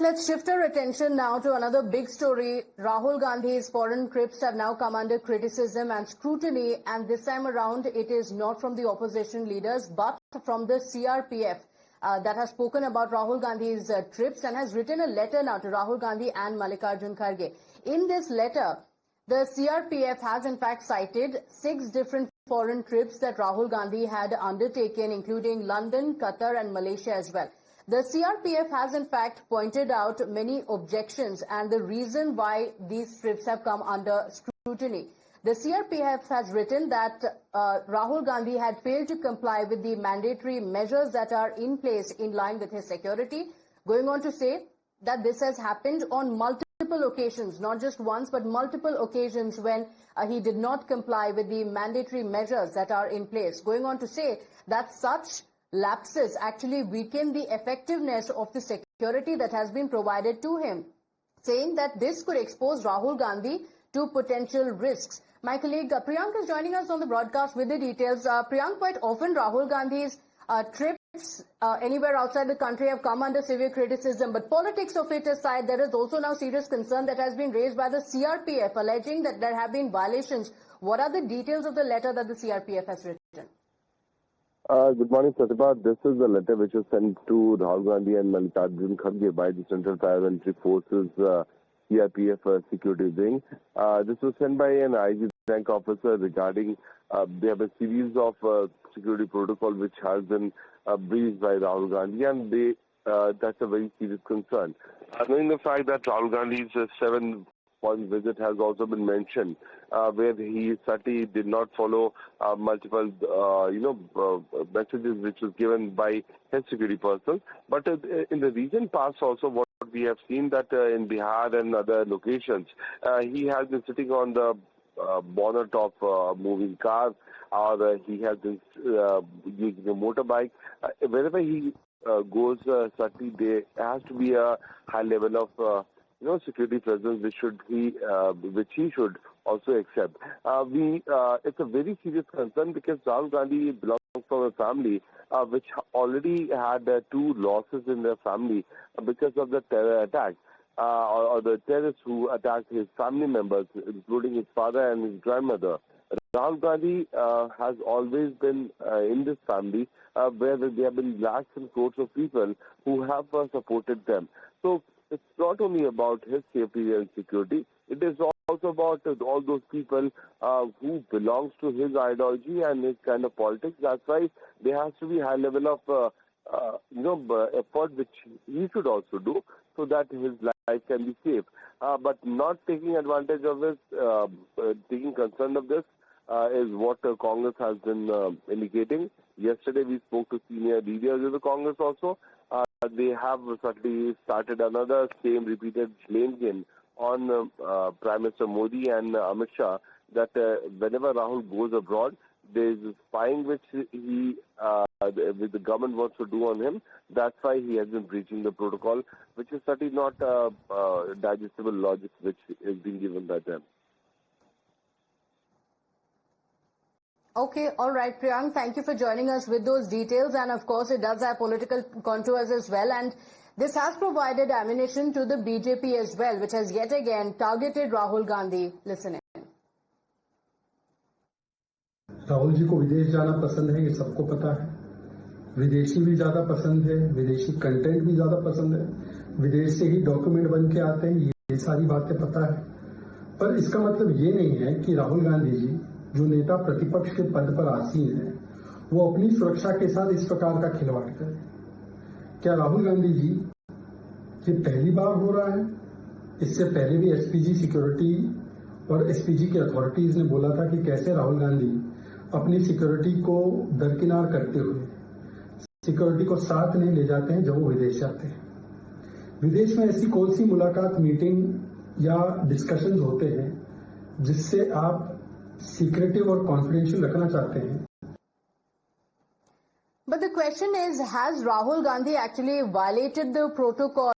let's shift our attention now to another big story. Rahul Gandhi's foreign trips have now come under criticism and scrutiny, and this time around it is not from the opposition leaders but from the CRPF that has spoken about Rahul Gandhi's trips and has written a letter now to Rahul Gandhi and Mallikarjun Kharge. In this letter, the CRPF has in fact cited 6 different foreign trips that Rahul Gandhi had undertaken, including London, Qatar and Malaysia as well. The CRPF has in fact pointed out many objections and the reason why these trips have come under scrutiny. The CRPF has written that Rahul Gandhi had failed to comply with the mandatory measures that are in place in line with his security, going on to say that this has happened on multiple occasions, not just once but multiple occasions when he did not comply with the mandatory measures that are in place, going on to say that such lapses actually weaken the effectiveness of the security that has been provided to him, saying that this could expose Rahul Gandhi to potential risks. My colleague Priyank is joining us on the broadcast with the details. Priyank, quite often Rahul Gandhi's trips anywhere outside the country have come under severe criticism, but politics of it aside, there is also now serious concern that has been raised by the CRPF, alleging that there have been violations. What are the details of the letter that the CRPF has written? Good morning, Pratibha. This is the letter which was sent to Rahul Gandhi and Mallikarjun Kharge by the Central Paramilitary Forces CRPF security wing. This was sent by an IG rank officer regarding there have a series of security protocol which has been breached by Rahul Gandhi, and that's a very serious concern. Knowing the fact that Rahul Gandhi's 7-point visit has also been mentioned, where he certainly did not follow multiple, messages which was given by his security personnel. But in the recent past also, what we have seen that in Bihar and other locations, he has been sitting on the bonnet of moving cars, or he has been using a motorbike. Wherever he goes, certainly there has to be a high level of security presence which he should also accept. It's a very serious concern because Rahul Gandhi belongs from a family which already had 2 losses in their family because of the terror attack or the terrorists who attacked his family members, including his father and his grandmother. Rahul Gandhi has always been in this family where there have been lakhs and crores of people who have supported them. So it's not only about his safety and security, it is also about all those people who belongs to his ideology and his kind of politics. That's why there has to be high level of effort which he should also do so that his life can be safe. But not taking advantage of this, taking concern of this is what Congress has been indicating. Yesterday we spoke to senior leaders of the Congress also. They have certainly started another same repeated blame game on Prime Minister Modi and Amit Shah that whenever Rahul goes abroad, there is spying which the government wants to do on him. That's why he has been breaching the protocol, which is certainly not digestible logic which is being given by them. Okay, all right, Priyank, thank you for joining us with those details. And of course, it does have political contours as well. And this has provided ammunition to the BJP as well, which has yet again targeted Rahul Gandhi. Listen in. Rahul ji को विदेश जाना पसंद है, ये सबको पता है. विदेशी भी ज्यादा पसंद है, विदेशी कंटेंट भी ज्यादा पसंद है, विदेश से ही डॉक्यूमेंट बन के आते हैं, ये सारी बातें पता है. पर इसका मतलब ये नहीं है कि राहुल गांधी जी जो नेता प्रतिपक्ष के पद पर आसीन है, वो अपनी सुरक्षा के साथ इस प्रकार का खिलवाड़ करें. क्या राहुल गांधी जी ये पहली बार हो रहा है? इससे पहले भी एसपीजी सिक्योरिटी और एसपीजी की अथॉरिटीज ने बोला था कि कैसे राहुल गांधी अपनी सिक्योरिटी को दरकिनार करते हुए सिक्योरिटी को साथ नहीं ले जाते हैं जब वो विदेश जाते हैं. विदेश में ऐसी कौन सी मुलाकात, मीटिंग या डिस्कशंस होते हैं जिससे आप सीक्रेटिव और कॉन्फिडेंशियल रखना चाहते हैं? But the question is, has Rahul Gandhi actually violated the protocol